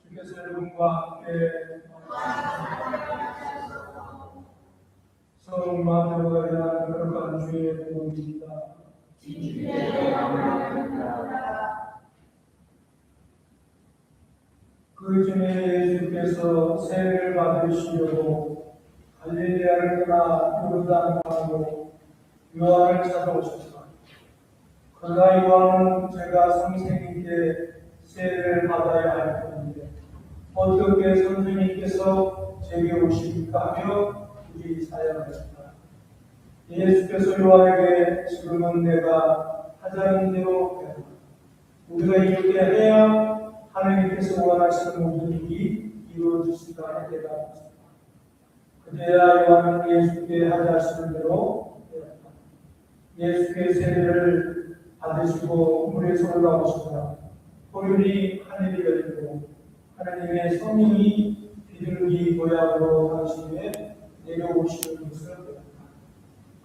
주께서 여러분과 함께 성령과 들어가야 거룩한 주의 복음입니다. 그 전에 예수께서 세례를 받으시려고 갈릴리아를 떠나 요르단 강으로 요한을 찾아오셨다. 그가 요한은 제가 선생님께 세례를 받아야 할 것인데 어떻게 선생님께서 제게 오십니까 하며 굳이 사양하셨다. 예수께서 요한에게 지금은 내가 하자는 대로 해라. 우리가 이렇게 해야 하나님께서 원하시는 모든 일이 이루어지시다 대답하셨다. 그제야 요한은 예수께 하자시는 대로 되었다. 예수께 세례를 받으시고 물에서 올라오시더라. 보혈이 하늘이 열리고 하나님의 성령이 비둘기 모양으로 당신에게 내려오시는 것을 보았다.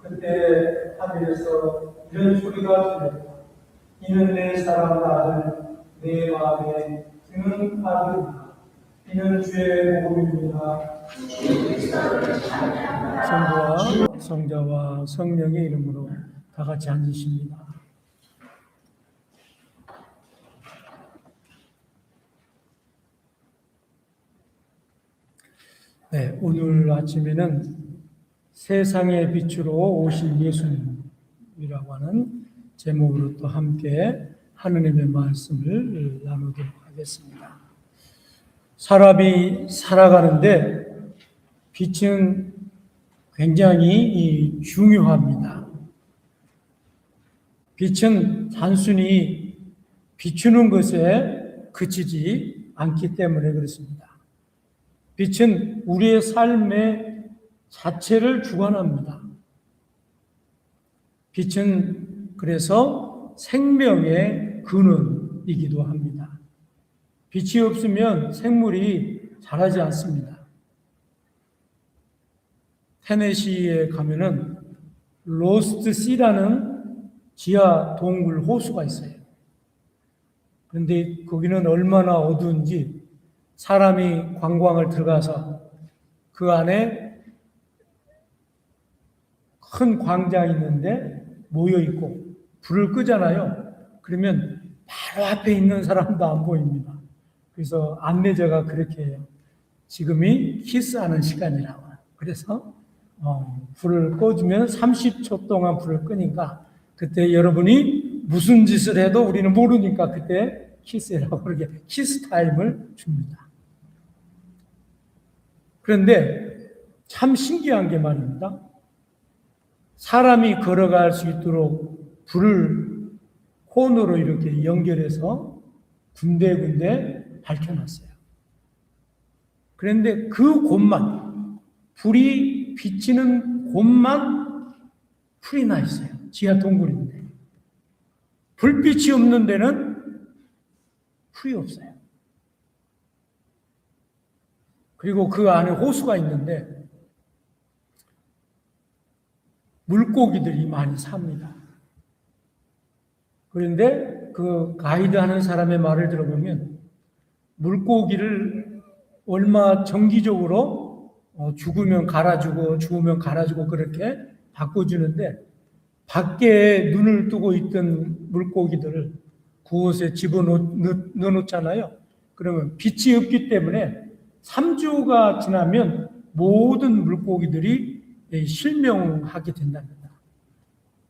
그때 하늘에서 이런 소리가 들렸다. 이는 내 사랑하는 아들, 내 마음에 드는 아들이다. 이는 주의 복음입니다. 성부와 성자와 성령의 이름으로 다 같이 앉으십니다. 네, 오늘 아침에는 세상의 빛으로 오신 예수님이라고 하는 제목으로 또 함께 하느님의 말씀을 나누도록 하겠습니다. 사람이 살아가는데 빛은 굉장히 중요합니다. 빛은 단순히 비추는 것에 그치지 않기 때문에 그렇습니다. 빛은 우리의 삶의 자체를 주관합니다. 빛은 그래서 생명의 근원이기도 합니다. 빛이 없으면 생물이 자라지 않습니다. 테네시에 가면은 로스트 씨라는 지하 동굴 호수가 있어요. 그런데 거기는 얼마나 어두운지 사람이 관광을 들어가서 그 안에 큰 광장이 있는데 모여 있고 불을 끄잖아요. 그러면 바로 앞에 있는 사람도 안 보입니다. 그래서 안내자가 그렇게 해요. 지금이 키스하는 시간이라고. 그래서 불을 꺼주면 30초 동안 불을 끄니까 그때 여러분이 무슨 짓을 해도 우리는 모르니까 그때 키스라고 그렇게 키스 타임을 줍니다. 그런데 참 신기한 게 말입니다. 사람이 걸어갈 수 있도록 불을 콘으로 이렇게 연결해서 군데군데 밝혀놨어요. 그런데 그 곳만, 불이 비치는 곳만 풀이 나 있어요. 지하 동굴인데. 불빛이 없는 데는 풀이 없어요. 그리고 그 안에 호수가 있는데 물고기들이 많이 삽니다. 그런데 그 가이드 하는 사람의 말을 들어보면 물고기를 얼마 정기적으로 죽으면 갈아주고 죽으면 갈아주고 그렇게 바꿔주는데 밖에 눈을 뜨고 있던 물고기들을 그곳에 집어넣잖아요. 그러면 빛이 없기 때문에 3주가 지나면 모든 물고기들이 실명하게 된답니다.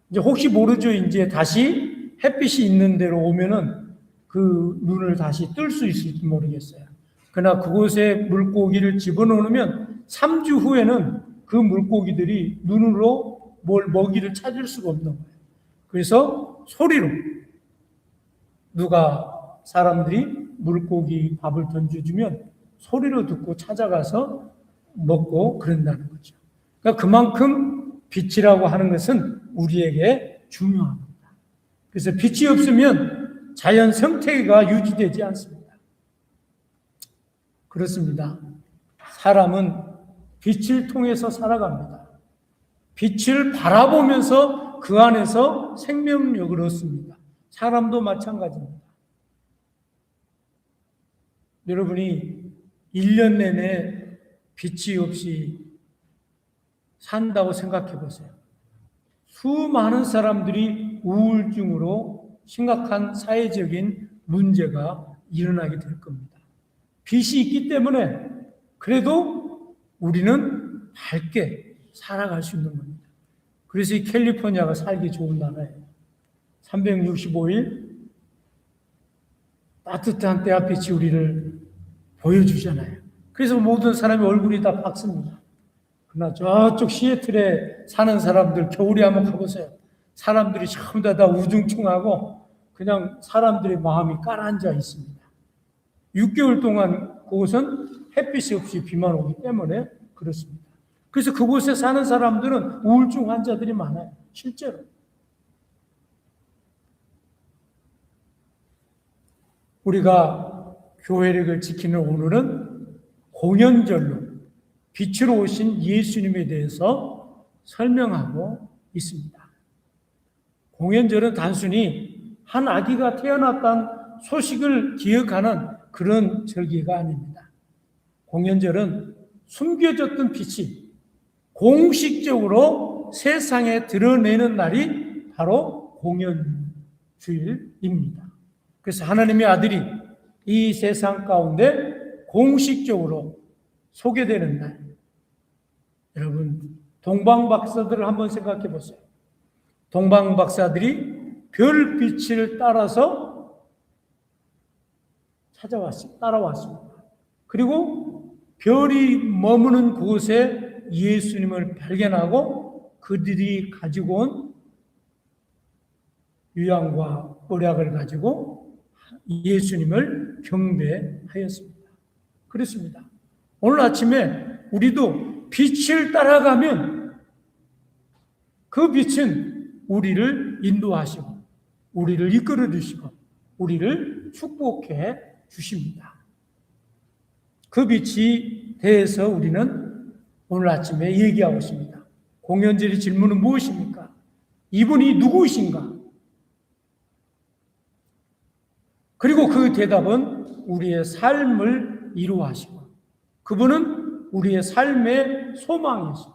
이제 혹시 모르죠. 이제 다시 햇빛이 있는 데로 오면은 그 눈을 다시 뜰 수 있을지 모르겠어요. 그러나 그곳에 물고기를 집어넣으면 3주 후에는 그 물고기들이 눈으로 뭘 먹이를 찾을 수가 없는 거예요. 그래서 소리로 누가 사람들이 물고기 밥을 던져주면 소리로 듣고 찾아가서 먹고 그런다는 거죠. 그러니까 그만큼 빛이라고 하는 것은 우리에게 중요합니다. 그래서 빛이 없으면 자연 생태계가 유지되지 않습니다. 그렇습니다. 사람은 빛을 통해서 살아갑니다. 빛을 바라보면서 그 안에서 생명력을 얻습니다. 사람도 마찬가지입니다. 여러분이 1년 내내 빛이 없이 산다고 생각해 보세요. 수많은 사람들이 우울증으로 심각한 사회적인 문제가 일어나게 될 겁니다. 빛이 있기 때문에 그래도 우리는 밝게 살아갈 수 있는 겁니다. 그래서 이 캘리포니아가 살기 좋은 나라예요. 365일 따뜻한 때앗빛이 우리를 보여주잖아요. 그래서 모든 사람의 얼굴이 다 밝습니다. 그러나 저쪽 시애틀에 사는 사람들 겨울에 한번 가보세요. 사람들이 전부 다 우중충하고 그냥 사람들의 마음이 가라앉아 있습니다. 6개월 동안 그곳은 햇빛이 없이 비만 오기 때문에 그렇습니다. 그래서 그곳에 사는 사람들은 우울증 환자들이 많아요. 실제로. 우리가 교회력을 지키는 오늘은 공연절로 빛으로 오신 예수님에 대해서 설명하고 있습니다. 공연절은 단순히 한 아기가 태어났다는 소식을 기억하는 그런 절기가 아닙니다. 공연절은 숨겨졌던 빛이 공식적으로 세상에 드러내는 날이 바로 공연주일입니다. 그래서 하나님의 아들이 이 세상 가운데 공식적으로 소개되는 날. 여러분, 동방박사들을 한번 생각해 보세요. 동방박사들이 별빛을 따라서 따라왔습니다. 그리고 별이 머무는 곳에 예수님을 발견하고 그들이 가지고 온 유향과 보약을 가지고 예수님을 경배하였습니다. 그렇습니다. 오늘 아침에 우리도 빛을 따라가면 그 빛은 우리를 인도하시고 우리를 이끌어 주시고 우리를 축복해 주십니다. 그 빛이 대해서 우리는 오늘 아침에 얘기하고 있습니다. 공연절의 질문은 무엇입니까? 이분이 누구이신가? 그리고 그 대답은 우리의 삶을 이루하시고 그분은 우리의 삶의 소망이시고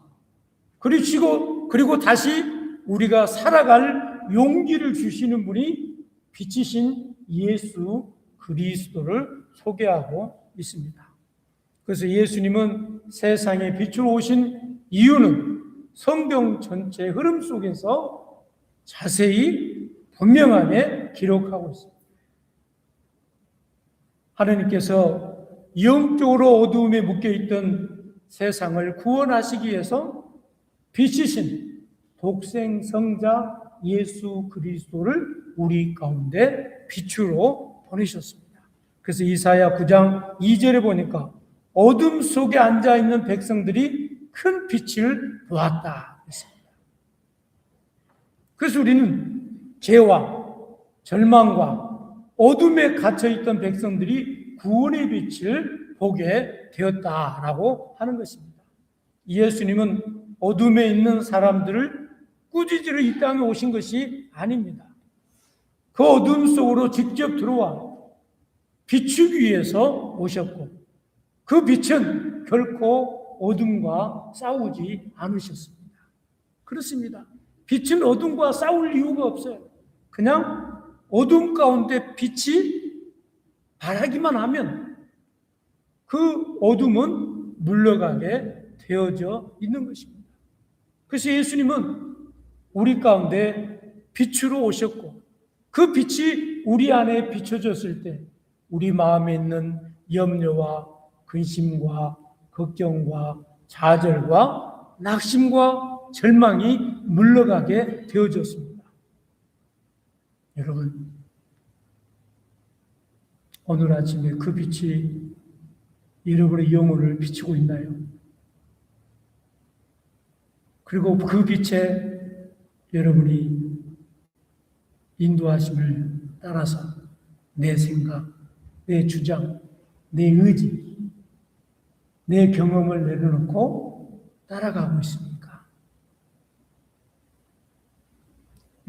그리고 다시 우리가 살아갈 용기를 주시는 분이 빛이신 예수 그리스도를 소개하고 있습니다. 그래서 예수님은 세상에 빛으로 오신 이유는 성경 전체 흐름 속에서 자세히 분명하게 기록하고 있습니다. 하나님께서 영적으로 어두움에 묶여있던 세상을 구원하시기 위해서 빛이신 독생성자 예수 그리스도를 우리 가운데 빛으로 보내셨습니다. 그래서 이사야 9장 2절에 보니까 어둠 속에 앉아있는 백성들이 큰 빛을 보았다 했습니다. 그래서 우리는 죄와 절망과 어둠에 갇혀있던 백성들이 구원의 빛을 보게 되었다라고 하는 것입니다. 예수님은 어둠에 있는 사람들을 꾸짖으러 이 땅에 오신 것이 아닙니다. 그 어둠 속으로 직접 들어와 비추기 위해서 오셨고 그 빛은 결코 어둠과 싸우지 않으셨습니다. 그렇습니다. 빛은 어둠과 싸울 이유가 없어요. 그냥 어둠 가운데 빛이 바라기만 하면 그 어둠은 물러가게 되어져 있는 것입니다. 그래서 예수님은 우리 가운데 빛으로 오셨고 그 빛이 우리 안에 비춰졌을 때 우리 마음에 있는 염려와 근심과 걱정과 좌절과 낙심과 절망이 물러가게 되어졌습니다. 여러분, 오늘 아침에 그 빛이 여러분의 영혼을 비추고 있나요? 그리고 그 빛에 여러분이 인도하심을 따라서 내 생각, 내 주장, 내 의지, 내 경험을 내려놓고 따라가고 있습니까?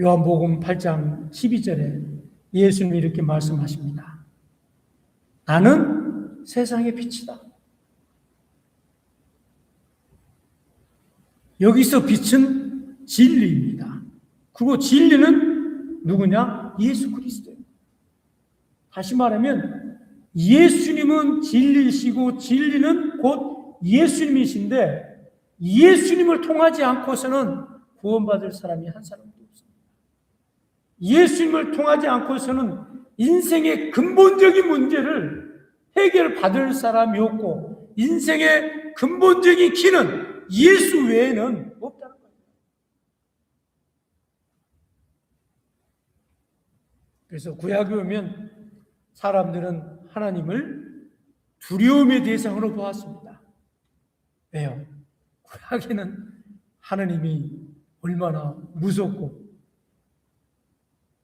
요한복음 8장 12절에 예수님이 이렇게 말씀하십니다. 나는 세상의 빛이다. 여기서 빛은 진리입니다. 그리고 진리는 누구냐? 예수 그리스도입니다. 다시 말하면 예수님은 진리이시고 진리는 곧 예수님이신데 예수님을 통하지 않고서는 구원받을 사람이 한 사람도 없습니다. 예수님을 통하지 않고서는 인생의 근본적인 문제를 해결받을 사람이 없고 인생의 근본적인 길은 예수 외에는 없다는 거예요. 그래서 구약에 오면 사람들은 하나님을 두려움의 대상으로 보았습니다. 왜요? 구약에는 하나님이 얼마나 무섭고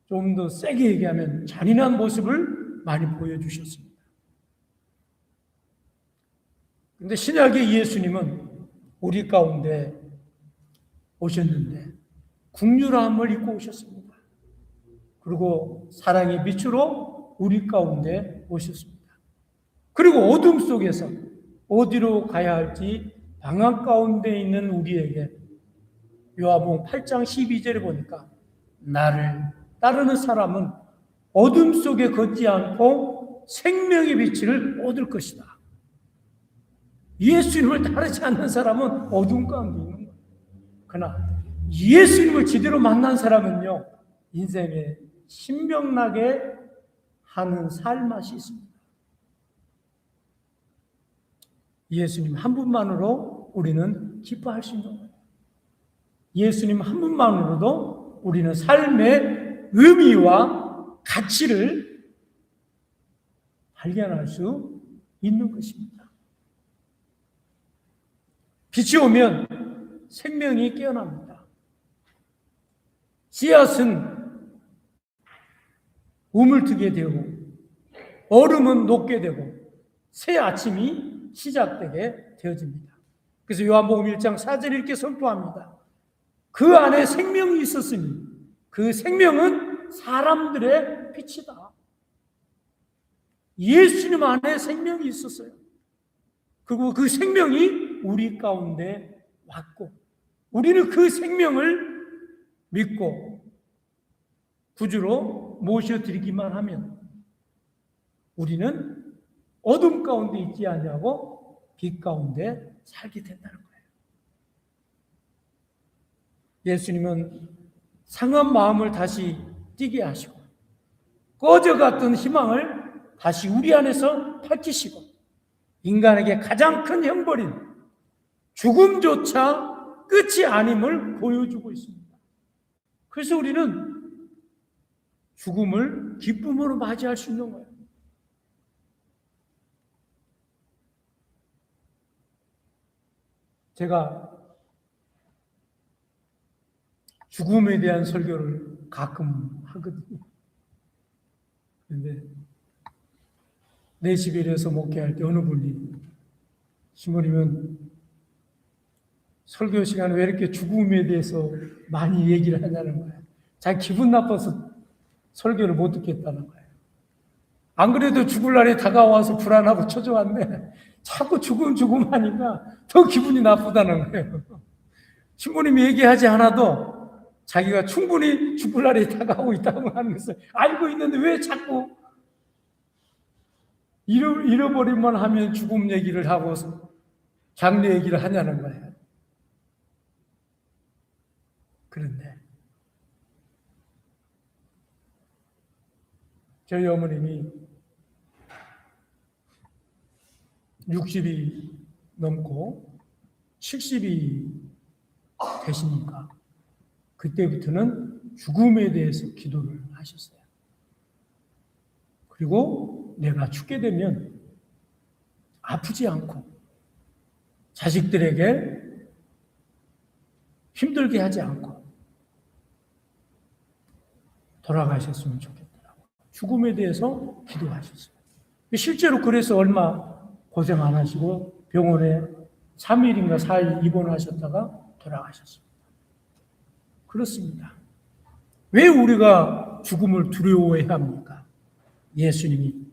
좀 더 세게 얘기하면 잔인한 모습을 많이 보여주셨습니다. 그런데 신약의 예수님은 우리 가운데 오셨는데 긍휼함을 입고 오셨습니다. 그리고 사랑의 빛으로 우리 가운데 오셨습니다. 그리고 어둠 속에서 어디로 가야 할지 방황 가운데 있는 우리에게 요한복음 8장 12절에 보니까 나를 따르는 사람은 어둠 속에 걷지 않고 생명의 빛을 얻을 것이다. 예수님을 따르지 않는 사람은 어둠 가운데 있는 거예요. 그러나 예수님을 제대로 만난 사람은요, 인생에 신명나게 하는 살맛이 있습니다. 예수님 한 분만으로 우리는 기뻐할 수 있는 거예요. 예수님 한 분만으로도 우리는 삶의 의미와 가치를 발견할 수 있는 것입니다. 빛이 오면 생명이 깨어납니다. 씨앗은 우물트게 되고 얼음은 녹게 되고 새 아침이 시작되게 되어집니다. 그래서 요한복음 1장 4절에 이렇게 선포합니다. 그 안에 생명이 있었으니 그 생명은 사람들의 빛이다. 예수님 안에 생명이 있었어요. 그리고 그 생명이 우리 가운데 왔고 우리는 그 생명을 믿고 구주로 모셔드리기만 하면 우리는 어둠 가운데 있지 아니하고 빛 가운데 살게 된다는 거예요. 예수님은 상한 마음을 다시 뛰게 하시고 꺼져갔던 희망을 다시 우리 안에서 밝히시고 인간에게 가장 큰 형벌인 죽음조차 끝이 아님을 보여주고 있습니다. 그래서 우리는 죽음을 기쁨으로 맞이할 수 있는 거예요. 제가 죽음에 대한 설교를 가끔 하거든요. 그런데 내 집에 이래서 목회할 때 어느 분이 신부님은 설교 시간에 왜 이렇게 죽음에 대해서 많이 얘기를 하냐는 거예요. 자기 기분 나빠서 설교를 못 듣겠다는 거예요. 안 그래도 죽을 날이 다가와서 불안하고 초조한데 자꾸 죽음 하니까 더 기분이 나쁘다는 거예요. 신부님이 얘기하지 않아도 자기가 충분히 죽을 날이 다가오고 있다고 하는 것을 알고 있는데 왜 자꾸 잃어버리면 하면 죽음 얘기를 하고 장례 얘기를 하냐는 거예요. 그런데 저희 어머님이 60이 넘고 70이 되시니까 그때부터는 죽음에 대해서 기도를 하셨어요. 그리고 내가 죽게 되면 아프지 않고 자식들에게 힘들게 하지 않고 돌아가셨으면 좋겠더라고요. 죽음에 대해서 기도하셨어요. 실제로 그래서 얼마 고생 안 하시고 병원에 3일인가 4일 입원하셨다가 돌아가셨습니다. 그렇습니다. 왜 우리가 죽음을 두려워해야 합니까? 예수님이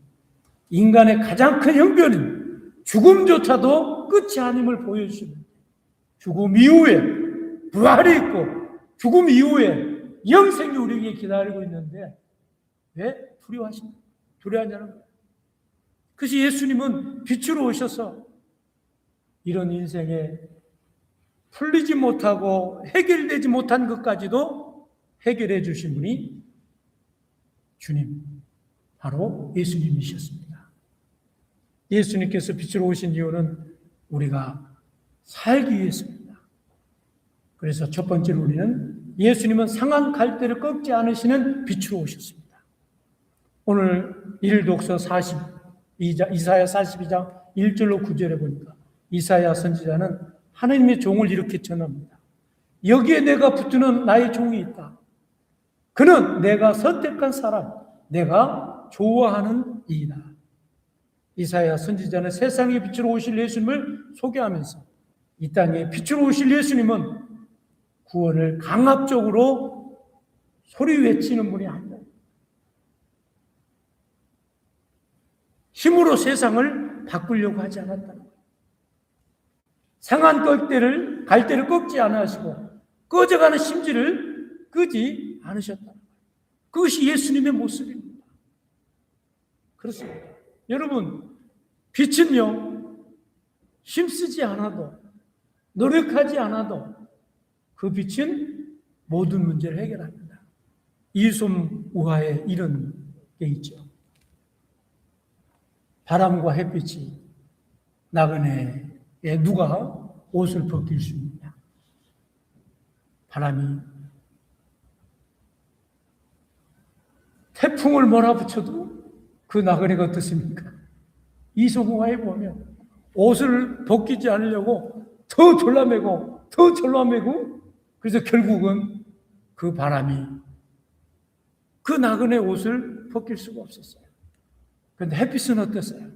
인간의 가장 큰 형편인 죽음조차도 끝이 아님을 보여주시는, 죽음 이후에 부활이 있고 죽음 이후에 영생이 우리에게 기다리고 있는데 왜 두려워하냐는 거예요. 그래서 예수님은 빛으로 오셔서 이런 인생에 풀리지 못하고 해결되지 못한 것까지도 해결해 주신 분이 주님, 바로 예수님이셨습니다. 예수님께서 빛으로 오신 이유는 우리가 살기 위해서입니다. 그래서 첫 번째로 우리는 예수님은 상한 갈대를 꺾지 않으시는 빛으로 오셨습니다. 오늘 1 독서 이사야 42장 1절로 9절에 보니까 이사야 선지자는 하나님의 종을 이렇게 전합니다. 여기에 내가 붙드는 나의 종이 있다. 그는 내가 선택한 사람, 내가 좋아하는 이이다. 이사야 선지자는 세상의 빛으로 오실 예수님을 소개하면서 이 땅에 빛으로 오실 예수님은 구원을 강압적으로 소리 외치는 분이 아니다. 힘으로 세상을 바꾸려고 하지 않았다는 거예요. 상한 갈대를 꺾지 않으시고 꺼져가는 심지를 끄지 않으셨다는 거예요. 그것이 예수님의 모습입니다. 그렇습니다. 여러분, 빛은요, 힘쓰지 않아도, 노력하지 않아도 그 빛은 모든 문제를 해결합니다. 이솜우화에 이런 게 있죠. 바람과 햇빛이 나그네에 누가 옷을 벗길 수 있느냐? 바람이 태풍을 몰아붙여도 그 나그네가 어떻습니까? 이솜우화에 보면 옷을 벗기지 않으려고 더 졸라매고 더 졸라매고, 그래서 결국은 그 바람이 그 나그네 옷을 벗길 수가 없었어요. 그런데 햇빛은 어땠어요?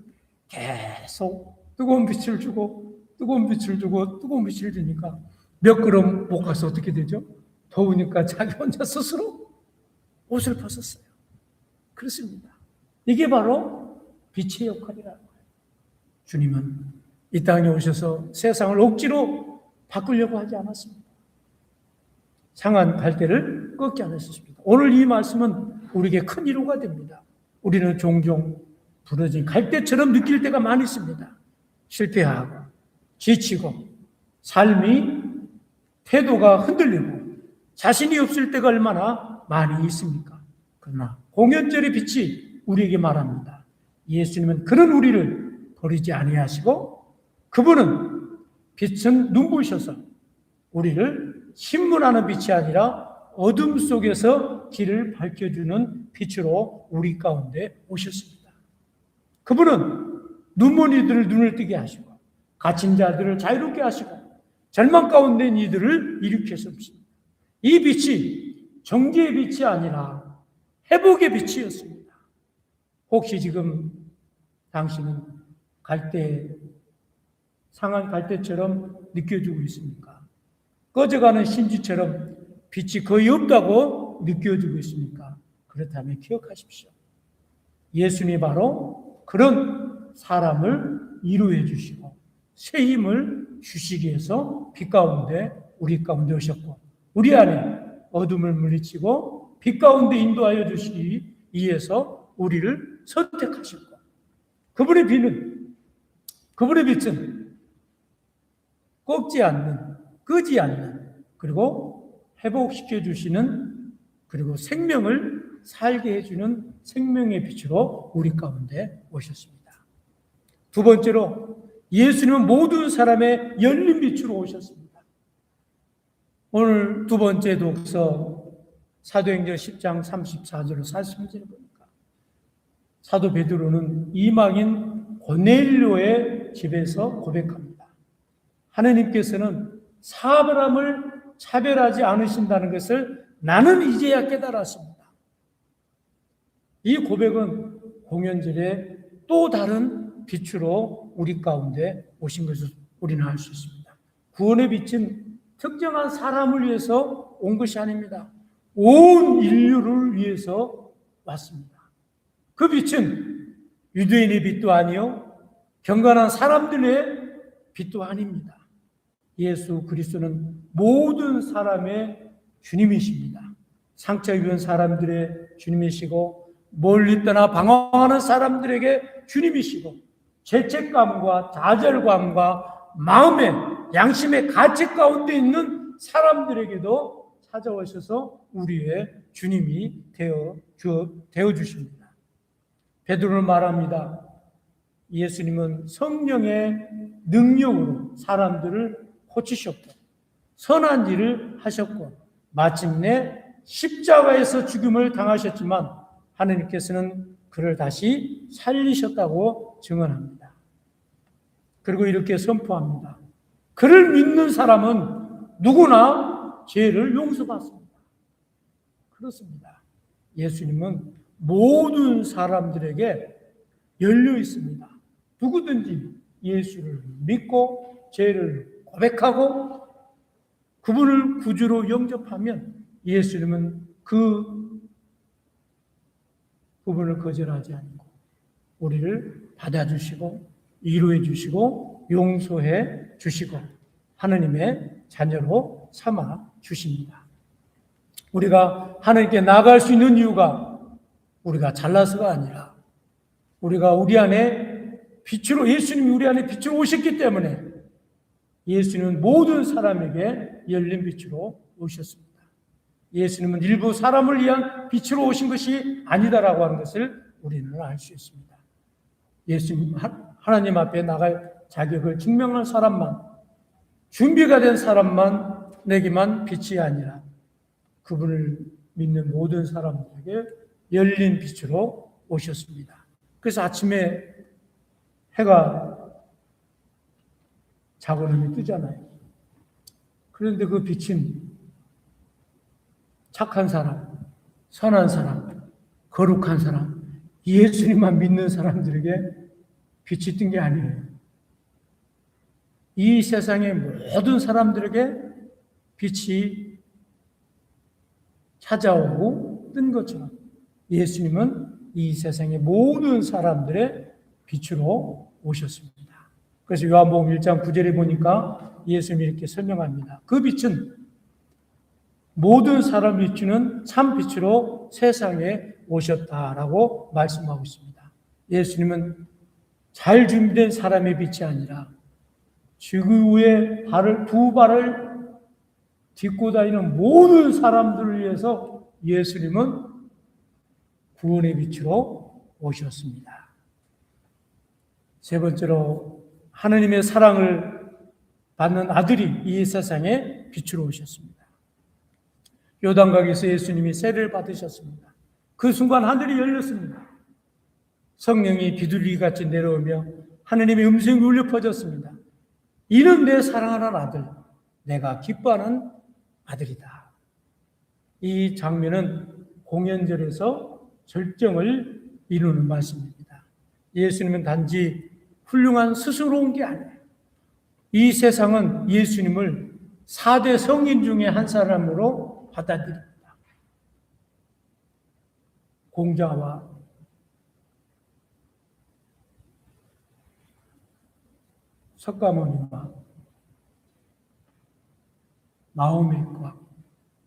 계속 뜨거운 빛을 주고 뜨거운 빛을 주고 뜨거운 빛을 주니까 몇 걸음 못 가서 어떻게 되죠? 더우니까 자기 혼자 스스로 옷을 벗었어요. 그렇습니다. 이게 바로 빛의 역할이라는 거예요. 주님은 이 땅에 오셔서 세상을 억지로 바꾸려고 하지 않았습니다. 상한 갈대를 꺾지 않으셨습니다. 오늘 이 말씀은 우리에게 큰 위로가 됩니다. 우리는 종종 부러진 갈대처럼 느낄 때가 많이 있습니다. 실패하고 지치고 삶이 태도가 흔들리고 자신이 없을 때가 얼마나 많이 있습니까? 그러나 공연절의 빛이 우리에게 말합니다. 예수님은 그런 우리를 버리지 아니하시고 그분은 빛은 눈부셔서 우리를 신문하는 빛이 아니라 어둠 속에서 길을 밝혀주는 빛으로 우리 가운데 오셨습니다. 그분은 눈먼 이들을 눈을 뜨게 하시고 갇힌 자들을 자유롭게 하시고 절망 가운데 있는 이들을 일으키셨습니다. 이 빛이 정죄의 빛이 아니라 회복의 빛이었습니다. 혹시 지금 당신은 상한 갈대처럼 느껴지고 있습니까? 꺼져가는 심지처럼 빛이 거의 없다고 느껴지고 있습니까? 그렇다면 기억하십시오. 예수님이 바로 그런 사람을 위로해 주시고 새 힘을 주시기 위해서 빛 가운데 우리 가운데 오셨고 우리 안에 어둠을 물리치고 빛 가운데 인도하여 주시기 위해서 우리를 선택하셨고 그분의 빛은 꺾지 않는, 끄지 않는, 그리고 회복시켜 주시는, 그리고 생명을 살게 해주는 생명의 빛으로 우리 가운데 오셨습니다. 두 번째로 예수님은 모든 사람의 열린 빛으로 오셨습니다. 오늘 두 번째 독서 사도행전 10장 34절로 43절을 보니까 사도 베드로는 이방인 고넬료의 집에서 고백합니다. 하느님께서는 사람을 차별하지 않으신다는 것을 나는 이제야 깨달았습니다. 이 고백은 공연절에 또 다른 빛으로 우리 가운데 오신 것을 우리는 알 수 있습니다. 구원의 빛은 특정한 사람을 위해서 온 것이 아닙니다. 온 인류를 위해서 왔습니다. 그 빛은 유대인의 빛도 아니요 경건한 사람들의 빛도 아닙니다. 예수 그리스도는 모든 사람의 주님이십니다. 상처 입은 사람들의 주님이시고 멀리 떠나 방황하는 사람들에게 주님이시고 죄책감과 좌절감과 마음의 양심의 가치 가운데 있는 사람들에게도 찾아오셔서 우리의 주님이 되어 주십니다. 베드로는 말합니다. 예수님은 성령의 능력으로 사람들을 고치셨고 선한 일을 하셨고 마침내 십자가에서 죽음을 당하셨지만 하나님께서는 그를 다시 살리셨다고 증언합니다. 그리고 이렇게 선포합니다. 그를 믿는 사람은 누구나 죄를 용서받습니다. 그렇습니다. 예수님은 모든 사람들에게 열려 있습니다. 누구든지 예수를 믿고 죄를 고백하고 그분을 구주로 영접하면 예수님은 그분을 거절하지 않고 우리를 받아주시고 위로해 주시고 용서해 주시고 하나님의 자녀로 삼아 주십니다. 우리가 하나님께 나아갈 수 있는 이유가 우리가 잘나서가 아니라 우리가 우리 안에 빛으로 예수님이 우리 안에 빛으로 오셨기 때문에 예수님은 모든 사람에게 열린 빛으로 오셨습니다. 예수님은 일부 사람을 위한 빛으로 오신 것이 아니다라고 하는 것을 우리는 알 수 있습니다. 예수님 하나님 앞에 나갈 자격을 증명한 사람만 준비가 된 사람만 내게만 빛이 아니라 그분을 믿는 모든 사람들에게 열린 빛으로 오셨습니다. 그래서 아침에 해가 자고는 뜨잖아요. 그런데 그 빛은 착한 사람, 선한 사람, 거룩한 사람, 예수님만 믿는 사람들에게 빛이 뜬 게 아니에요. 이 세상의 모든 사람들에게 빛이 찾아오고 뜬 것처럼 예수님은 이 세상의 모든 사람들의 빛으로 오셨습니다. 그래서 요한복음 1장 9절에 보니까 예수님이 이렇게 설명합니다. 그 빛은 모든 사람을 비추는 참 빛으로 세상에 오셨다라고 말씀하고 있습니다. 예수님은 잘 준비된 사람의 빛이 아니라 지구의 두 발을 딛고 다니는 모든 사람들을 위해서 예수님은 구원의 빛으로 오셨습니다. 세 번째로 하나님의 사랑을 받는 아들이 이 세상에 빛으로 오셨습니다. 요단강에서 예수님이 세례를 받으셨습니다. 그 순간 하늘이 열렸습니다. 성령이 비둘기같이 내려오며 하나님의 음성이 울려 퍼졌습니다. 이는 내 사랑하는 아들, 내가 기뻐하는 아들이다. 이 장면은 공연절에서 절정을 이루는 말씀입니다. 예수님은 단지 훌륭한 스승으로 온 게 아니에요. 이 세상은 예수님을 4대 성인 중에 한 사람으로 받아들입니다. 공자와 석가모니와 마호메과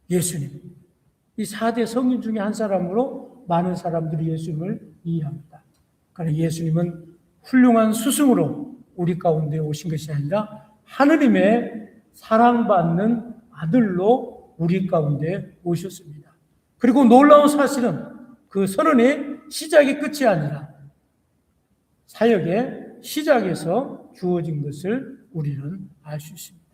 예수님, 이 4대 성인 중에 한 사람으로 많은 사람들이 예수님을 이해합니다. 그러나 예수님은 훌륭한 스승으로 우리 가운데 오신 것이 아니라 하느님의 사랑받는 아들로 우리 가운데 오셨습니다. 그리고 놀라운 사실은 그 선언의 시작이 끝이 아니라 사역의 시작에서 주어진 것을 우리는 알 수 있습니다.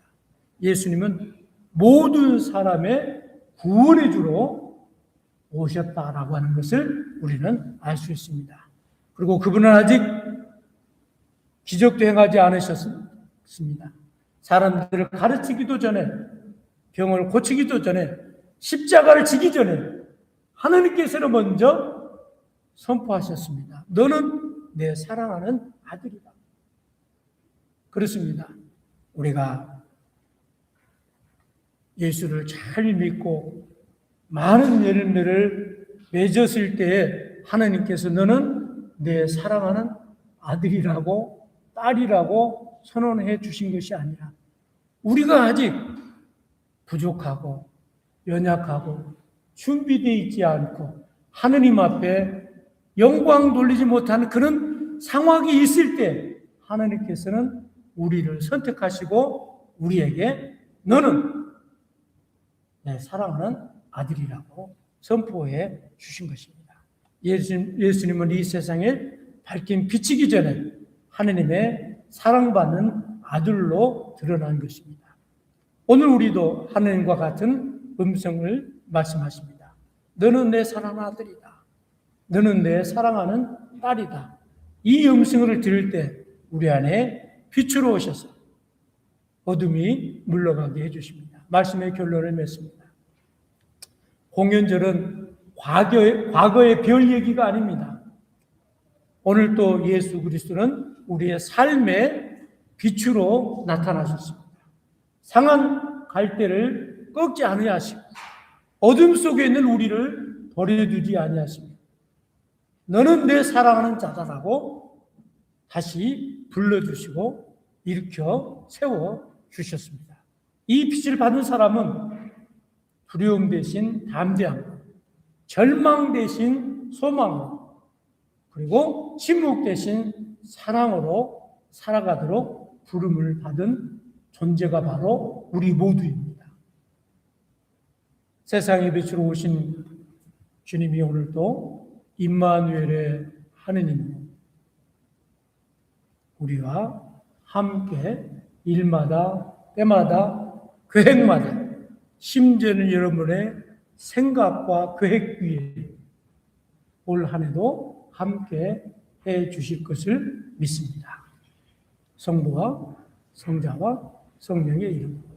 예수님은 모든 사람의 구원의 주로 오셨다라고 하는 것을 우리는 알 수 있습니다. 그리고 그분은 아직 기적도 행하지 않으셨습니다. 사람들을 가르치기도 전에, 병을 고치기도 전에, 십자가를 지기 전에 하나님께서는 먼저 선포하셨습니다. 너는 내 사랑하는 아들이다. 그렇습니다. 우리가 예수를 잘 믿고 많은 열매를 맺었을 때에 하나님께서 너는 내 사랑하는 아들이라고 딸이라고 선언해 주신 것이 아니라 우리가 아직 부족하고 연약하고 준비되어 있지 않고 하느님 앞에 영광 돌리지 못하는 그런 상황이 있을 때 하나님께서는 우리를 선택하시고 우리에게 너는 내 사랑하는 아들이라고 선포해 주신 것입니다. 예수님은 이 세상에 밝힌 비치기 전에 하느님의 사랑받는 아들로 드러난 것입니다. 오늘 우리도 하느님과 같은 음성을 말씀하십니다. 너는 내 사랑하는 아들이다. 너는 내 사랑하는 딸이다. 이 음성을 들을 때 우리 안에 빛으로 오셔서 어둠이 물러가게 해주십니다. 말씀의 결론을 맺습니다. 공연절은 과거의 별 얘기가 아닙니다. 오늘 또 예수 그리스도는 우리의 삶의 빛으로 나타나셨습니다. 상한 갈대를 꺾지 아니하시고 어둠 속에 있는 우리를 버려두지 아니하십니다. 너는 내 사랑하는 자다라고 다시 불러주시고 일으켜 세워주셨습니다. 이 빛을 받은 사람은 두려움 대신 담대함, 절망 대신 소망으로, 그리고 침묵 대신 사랑으로 살아가도록 부름을 받은 존재가 바로 우리 모두입니다. 세상의 빛으로 오신 주님이 오늘도 임마누엘의 하느님으로 우리와 함께 일마다 때마다 계획마다 심지어는 여러분의 생각과 계획 위에 올 한 해도 함께 해 주실 것을 믿습니다. 성부와 성자와 성령의 이름으로.